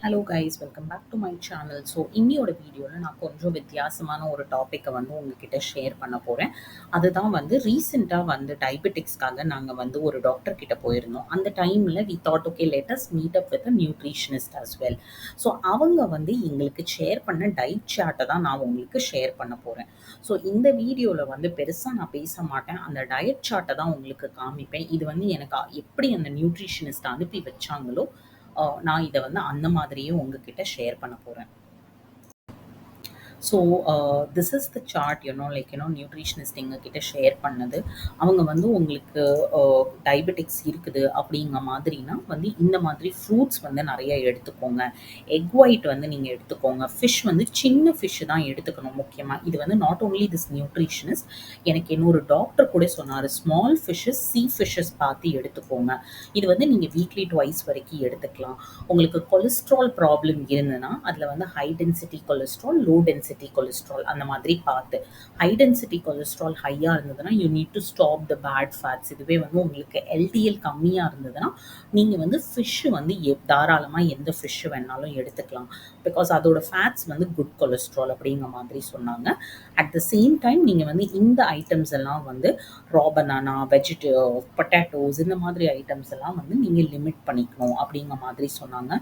Hello guys, welcome back to my channel. So இன்னியோட வீடியோவில் நான் கொஞ்சம் வித்தியாசமான ஒரு டாப்பிக்கை வந்து உங்ககிட்ட ஷேர் பண்ண போகிறேன். அதுதான் வந்து ரீசெண்டாக வந்து டயபெட்டிக்ஸ்க்காக நாங்கள் வந்து ஒரு டாக்டர் கிட்ட போயிருந்தோம். அந்த டைமில் we thought okay let us meet up with a nutritionist as well. So அவங்க வந்து எங்களுக்கு ஷேர் பண்ண டயட் சார்ட்டை தான் நான் உங்களுக்கு ஷேர் பண்ண போகிறேன். ஸோ இந்த வீடியோவில் வந்து பெருசாக நான் பேச மாட்டேன், அந்த டயட் சார்ட்டை தான் உங்களுக்கு காமிப்பேன். இது வந்து எனக்கு எப்படி அந்த நியூட்ரிஷனிஸ்ட் அனுப்பி வச்சாங்களோ நான் இதை வந்து அந்த மாதிரியே உங்ககிட்ட ஷேர் பண்ண போகிறேன். So this is the chart nutritionist எங்ககிட்ட ஷேர் பண்ணது. அவங்க வந்து உங்களுக்கு டயபெட்டிக்ஸ் இருக்குது அப்படிங்கிற மாதிரினா வந்து இந்த மாதிரி ஃப்ரூட்ஸ் வந்து நிறைய எடுத்துக்கோங்க, எக் ஒயிட் வந்து நீங்கள் எடுத்துக்கோங்க, ஃபிஷ் வந்து சின்ன ஃபிஷ் தான் எடுத்துக்கணும் முக்கியமாக. இது வந்து நாட் ஓன்லி திஸ் நியூட்ரிஷனிஸ்ட், எனக்கு இன்னொரு டாக்டர் கூட சொன்னார், ஸ்மால் ஃபிஷ்ஷஸ் ஃபிஷ்ஷஸ் பார்த்து எடுத்துக்கோங்க. இது வந்து நீங்கள் வீக்லி ட்வைஸ் வரைக்கும் எடுத்துக்கலாம். உங்களுக்கு கொலஸ்ட்ரால் ப்ராப்ளம் இருந்ததுன்னா அதில் வந்து high density cholesterol, low density cholesterol அந்த மாதிரி பார்த்து. ஹை டென்சிட்டி கொலஸ்ட்ரால் ஹையாக இருந்ததுன்னா you need to stop the bad fats. இதுவே வந்து உங்களுக்கு எல்டிஎல் கம்மியாக இருந்ததுன்னா நீங்கள் வந்து ஃபிஷ்ஷு வந்து தாராளமாக எந்த ஃபிஷ்ஷு வேணாலும் எடுத்துக்கலாம். பிகாஸ் அதோட ஃபேட்ஸ் வந்து குட் கொலஸ்ட்ரால் அப்படிங்கிற மாதிரி சொன்னாங்க. அட் த சேம் டைம் நீங்கள் வந்து இந்த ஐட்டம்ஸ் எல்லாம் வந்து ரா பனானா, பொட்டேட்டோஸ் இந்த மாதிரி ஐட்டம்ஸ் எல்லாம் வந்து நீங்கள் லிமிட் பண்ணிக்கணும் அப்படிங்கிற மாதிரி சொன்னாங்க.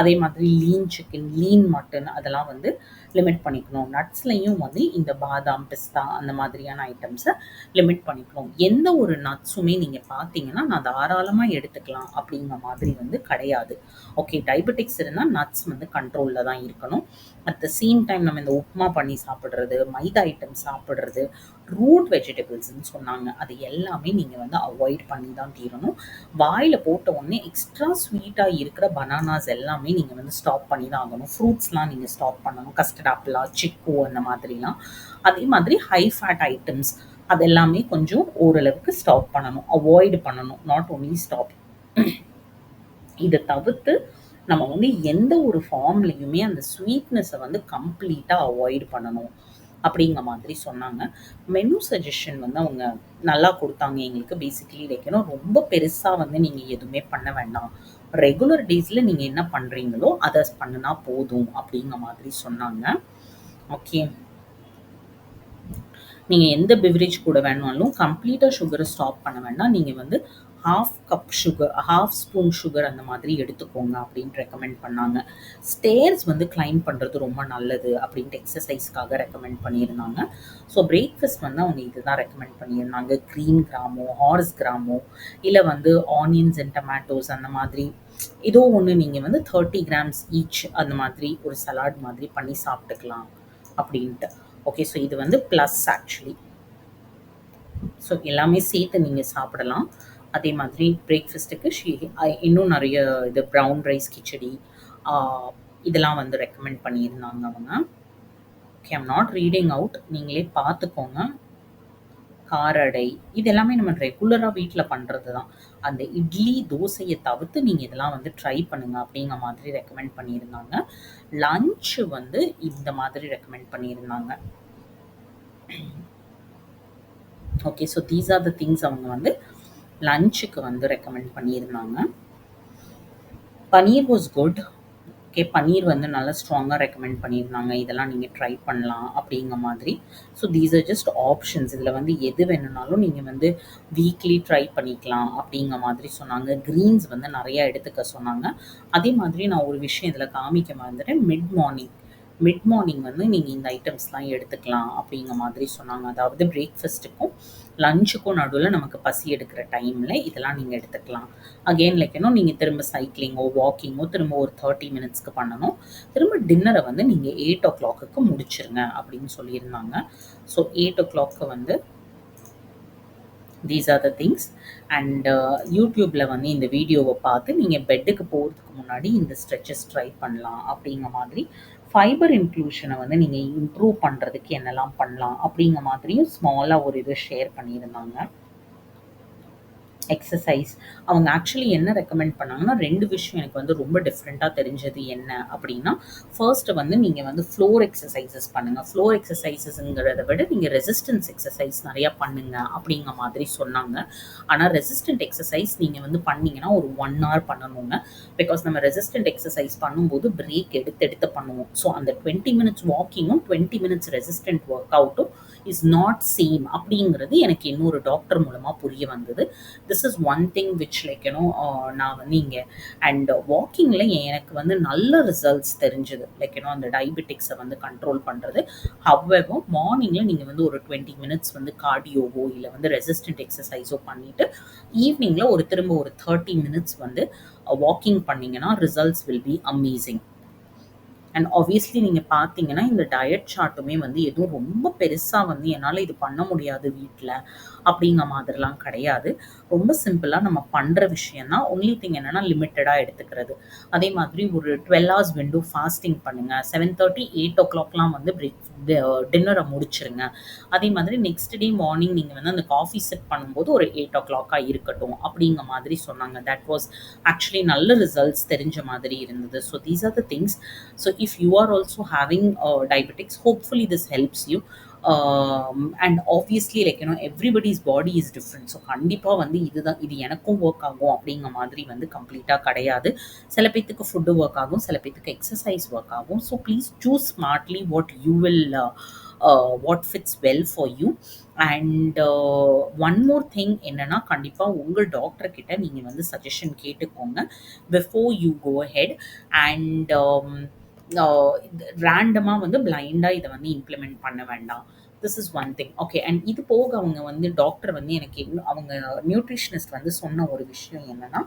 அதே மாதிரி லீன் சிக்கன், லீன் மட்டன் அதெல்லாம் வந்து லிமிட் பண்ணிக்கணும். நட்ஸ்லையும் வந்து இந்த பாதாம், பிஸ்தா அந்த மாதிரியான ஐட்டம்ஸை லிமிட் பண்ணிக்கணும். எந்த ஒரு நட்ஸுமே நீங்கள் பார்த்தீங்கன்னா நான் தாராளமாக எடுத்துக்கலாம் அப்படிங்கிற மாதிரி வந்து கிடையாது. ஓகே, டயபெட்டிக்ஸ் இருந்தால் நட்ஸ் வந்து கண்ட்ரோலில் தான் இருக்கணும். அட் த சேம் டைம் நம்ம இந்த உப்புமா பண்ணி சாப்பிட்றது, மைதா ஐட்டம் சாப்பிட்றது, ரூட் வெஜிடபிள்ஸ்ன்னு சொன்னாங்க, அது எல்லாமே நீங்கள் வந்து அவாய்ட் பண்ணி தான் தீரணும். வாயில் போட்ட உடனே எக்ஸ்ட்ரா ஸ்வீட்டாக இருக்கிற பனானாஸ் எல்லாமே நீங்கள் வந்து ஸ்டாப் பண்ணி தான் ஆகணும். ஃப்ரூட்ஸ்லாம் நீங்கள் ஸ்டாப் பண்ணணும், கஸ்டர்ட் ஆப்பிளா, சிக்கு அந்த மாதிரிலாம். அதே மாதிரி ஹை ஃபேட் ஐட்டம்ஸ் அது எல்லாமே கொஞ்சம் ஓரளவுக்கு ஸ்டாப் பண்ணணும், அவாய்டு பண்ணணும், நாட் ஓன்லி ஸ்டாப். இதை தவிர்த்து நம்ம வந்து எந்த ஒரு ஃபார்ம்லேயுமே அந்த ஸ்வீட்னஸை வந்து கம்ப்ளீட்டாக அவாய்ட் பண்ணணும் அப்படிங்கிற மாதிரி சொன்னாங்க. மெனு சஜஷன் வந்து அவங்க நல்லா கொடுத்தாங்க எங்களுக்கு. பேசிக்கலி வைக்கணும் ரொம்ப பெருசாக வந்து நீங்கள் எதுவுமே பண்ண வேண்டாம், ரெகுலர் டேஸில் நீங்கள் என்ன பண்ணுறீங்களோ அதை பண்ணுனா போதும் அப்படிங்கிற மாதிரி சொன்னாங்க. ஓகே, நீங்கள் எந்த பெவரேஜ் கூட வேணாலும் கம்ப்ளீட்டாக சுகரை ஸ்டாப் பண்ண வேண்டாம், நீங்கள் வந்து half cup sugar, half spoon sugar அந்த மாதிரி எடுத்துக்கோங்க அப்படின்னு ரெக்கமெண்ட் பண்ணாங்க. ஸ்டேர்ஸ் வந்து கிளைம் பண்ணுறது ரொம்ப நல்லது அப்படின்ட்டு எக்ஸசைஸ்க்காக ரெக்கமெண்ட் பண்ணியிருந்தாங்க. ஸோ பிரேக்ஃபாஸ்ட் வந்து அவங்க இதுதான் ரெக்கமெண்ட் பண்ணியிருந்தாங்க. க்ரீன் கிராமோ, ஹார்ஸ் கிராமோ, இல்லை வந்து ஆனியன்ஸ் அண்ட் டொமேட்டோஸ் அந்த மாதிரி ஏதோ ஒன்று நீங்கள் வந்து 30 கிராம்ஸ் ஈச் அந்த மாதிரி ஒரு சலாட் மாதிரி பண்ணி சாப்பிட்டுக்கலாம் அப்படின்ட்டு. ஓகே, ஸோ இது வந்து ப்ளஸ் ஆக்சுவலி. ஸோ எல்லாமே சேர்த்து நீங்கள் சாப்பிடலாம். அதே மாதிரி பிரேக்ஃபாஸ்ட்டுக்கு இன்னும் நிறைய இது ப்ரௌன் ரைஸ், கிச்சடி இதெல்லாம் வந்து ரெக்கமெண்ட் பண்ணியிருந்தாங்க அவங்க. Okay, I'm not reading out, நீங்களே பார்த்துக்கோங்க. காரடை இது எல்லாமே நம்ம ரெகுலராக வீட்டில் பண்ணுறது தான். அந்த இட்லி தோசையை தவிர்த்து நீங்கள் இதெல்லாம் வந்து ட்ரை பண்ணுங்கள் அப்படிங்கிற மாதிரி ரெக்கமெண்ட் பண்ணியிருந்தாங்க. லஞ்சு வந்து இந்த மாதிரி ரெக்கமெண்ட் பண்ணியிருந்தாங்க. Okay, so these are the things அவங்க வந்து லஞ்சுக்கு வந்து ரெக்கமெண்ட் பண்ணியிருந்தாங்க. Paneer was good. Okay, paneer வந்து நல்லா ஸ்ட்ராங்காக ரெக்கமெண்ட் பண்ணியிருந்தாங்க, இதெல்லாம் நீங்கள் ட்ரை பண்ணலாம் அப்படிங்கிற மாதிரி. So these are just options, இதில் வந்து எது வேணும்னாலும் நீங்கள் வந்து வீக்லி ட்ரை பண்ணிக்கலாம் அப்படிங்கிற மாதிரி சொன்னாங்க. க்ரீன்ஸ் வந்து நிறையா எடுத்துக்க சொன்னாங்க. அதே மாதிரி நான் ஒரு விஷயம் இதில் காமிக்க மறந்துட்டேன், மிட் மார்னிங் வந்து நீங்கள் இந்த ஐட்டம்ஸ்லாம் எடுத்துக்கலாம் அப்படிங்கிற மாதிரி சொன்னாங்க. அதாவது பிரேக்ஃபாஸ்ட்டுக்கும் லஞ்சுக்கும் நடுவில் நமக்கு பசி எடுக்கிற டைமில் இதெல்லாம் நீங்கள் எடுத்துக்கலாம். அகெயின் நீங்கள் திரும்ப சைக்கிளிங்கோ வாக்கிங்கோ திரும்ப ஒரு 30 மினிட்ஸ்க்கு பண்ணணும். திரும்ப டின்னரை வந்து நீங்கள் 8 o'clock முடிச்சிருங்க அப்படின்னு சொல்லியிருந்தாங்க. ஸோ 8 o'clock வந்து these are the things. And யூடியூப்பில் வந்து இந்த வீடியோவை பார்த்து நீங்கள் பெட்டுக்கு போகிறதுக்கு முன்னாடி இந்த ஸ்ட்ரெச்சஸ் ட்ரை பண்ணலாம் அப்படிங்கிற மாதிரி. ஃபைபர் இன்க்ளூஷனை வந்து நீங்கள் இம்ப்ரூவ் பண்ணுறதுக்கு என்னெல்லாம் பண்ணலாம் அப்படிங்கிற மாதிரியும் ஸ்மாலாக ஒரு இது ஷேர் பண்ணியிருந்தாங்க. எக்ஸர்சைஸ். அவங்க ஆக்சுவலி என்ன ரெக்கமெண்ட் பண்ணாங்கன்னா, 2 விஷயம் எனக்கு வந்து ரொம்ப டிஃப்ரெண்ட்டா தெரிஞ்சது என்ன அப்டின்னா, ஃபர்ஸ்ட் வந்து நீங்க வந்து ஃப்ளோர் எக்ஸர்சைஸஸ் பண்ணுங்க. ஃப்ளோர் எக்ஸர்சைஸஸ்ங்கிறத விட நீங்க ரெசிஸ்டன்ஸ் எக்ஸர்சைஸ் நெறையா பண்ணுங்க அப்டிங்கிற மாதிரி சொன்னாங்க. ஆனா ரெசிஸ்டன்ட் எக்ஸர்சைஸ் நீங்க வந்து பண்ணீங்கன்னா ஒரு 1 ஹவர் பண்ணணுங்க. பிகாஸ் நம்ம ரெசிஸ்டன்ட் எக்ஸர்சைஸ் பண்ணும்போது பிரேக் எடுத்து எடுத்து பண்ணுவோம். ஸோ அந்த 20 மினிட்ஸ் வாக்கிங்கும், 20 மினிட்ஸ் ரெசிஸ்டன்ட் ஒர்க் அவுட்டும் இஸ் நாட் சேம் அப்டிங்கிறது எனக்கு இன்னொரு டாக்டர் மூலமா புரிய வந்தது. This is one thing which like நான் வந்து இங்கே அண்ட் வாக்கிங்கில் எனக்கு வந்து நல்ல ரிசல்ட்ஸ் தெரிஞ்சுது. லைக் அந்த டயபெட்டிக்ஸை வந்து கண்ட்ரோல் பண்ணுறது. ஹவ்வெவர் மார்னிங்கில் நீங்கள் வந்து ஒரு 20 மினிட்ஸ் வந்து கார்டியோவோ இல்லை வந்து ரெசிஸ்டன்ட் எக்ஸசைஸோ பண்ணிவிட்டு ஈவினிங்கில் திரும்ப ஒரு 30 மினிட்ஸ் வந்து வாக்கிங் பண்ணிங்கன்னா results will be amazing. And obviously நீங்கள் பார்த்தீங்கன்னா இந்த டயட் சார்ட்டுமே வந்து எதுவும் ரொம்ப பெருசாக வந்து என்னால் இது பண்ண முடியாது வீட்டில் அப்படிங்கிற மாதிரிலாம் கிடையாது. ரொம்ப சிம்பிளாக நம்ம பண்ணுற விஷயம் தான். ஒன்லி திங் என்னென்னா லிமிட்டடாக எடுத்துக்கிறது. அதே மாதிரி ஒரு 12 ஹவர்ஸ் விண்டோ ஃபாஸ்டிங் பண்ணுங்கள். 7:30 8 o'clockலாம் வந்து டின்னரை முடிச்சிருங்க. அதே மாதிரி நெக்ஸ்ட் டே மார்னிங் நீங்கள் வந்து அந்த காஃபி செட் பண்ணும்போது ஒரு 8 o'clock இருக்கட்டும் அப்படிங்கிற மாதிரி சொன்னாங்க. தட் வாஸ் ஆக்சுவலி நல்ல ரிசல்ட்ஸ் தெரிஞ்ச மாதிரி இருந்தது. So these are the things. So if you are also having diabetics, hopefully this helps you. And obviously like everybody's body is different. So கண்டிப்பாக வந்து இது எனக்கும் ஒர்க் ஆகும் அப்படிங்கிற மாதிரி வந்து கம்ப்ளீட்டாக கிடையாது. சில பேத்துக்கு ஃபுட்டு ஒர்க் ஆகும், சில பேத்துக்கு எக்ஸசைஸ் ஒர்க் ஆகும். So please choose smartly what fits well for you. And one more thing என்னன்னா, கண்டிப்பாக உங்கள் டாக்டர் கிட்ட நீங்கள் வந்து சஜஷன் கேட்டுக்கோங்க before you go head. And ரேண்டமாக வந்து பிளைண்டாக இதை வந்து இம்ப்ளிமெண்ட் பண்ண வேண்டாம். This is one thing. Okay. And இது போக அவங்க வந்து டாக்டர் வந்து எனக்கு அவங்க நியூட்ரிஷனிஸ்ட் வந்து சொன்ன ஒரு விஷயம் என்னன்னா,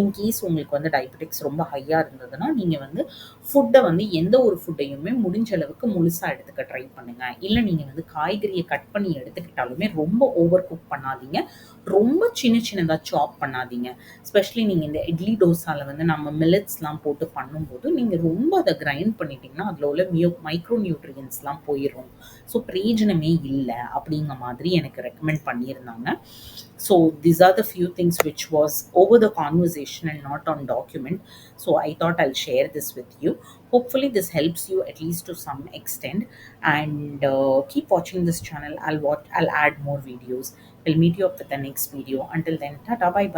இன்கேஸ் உங்களுக்கு வந்து டயபெட்டிக்ஸ் ரொம்ப ஹையாக இருந்ததுன்னா நீங்கள் வந்து ஃபுட்டை வந்து எந்த ஒரு ஃபுட்டையுமே முடிஞ்ச அளவுக்கு முழுசாக எடுத்துக்க ட்ரை பண்ணுங்க. இல்லை நீங்கள் வந்து காய்கறியை கட் பண்ணி எடுத்துக்கிட்டாலுமே ரொம்ப ஓவர் குக் பண்ணாதீங்க, ரொம்ப சின்ன சின்னதாக சாப் பண்ணாதீங்க. ஸ்பெஷலி நீங்கள் இந்த இட்லி தோசாவில் வந்து நம்ம மில்லட்ஸ்லாம் போட்டு பண்ணும்போது நீங்கள் ரொம்ப அதை கிரைண்ட் பண்ணிட்டீங்கன்னா அதில் உள்ள மைக்ரோ நியூட்ரியன்ஸ்லாம் போயிடும். ஸோ பிரயோஜனமே இல்லை அப்படிங்கிற மாதிரி எனக்கு ரெக்கமெண்ட் பண்ணியிருந்தாங்க. So these are the few things which was over the conversation and not on document. So I thought I'll share this with you. Hopefully this helps you at least to some extent. And keep watching this channel. I'll add more videos. We'll meet you up with the next video. Until then, tata, bye bye.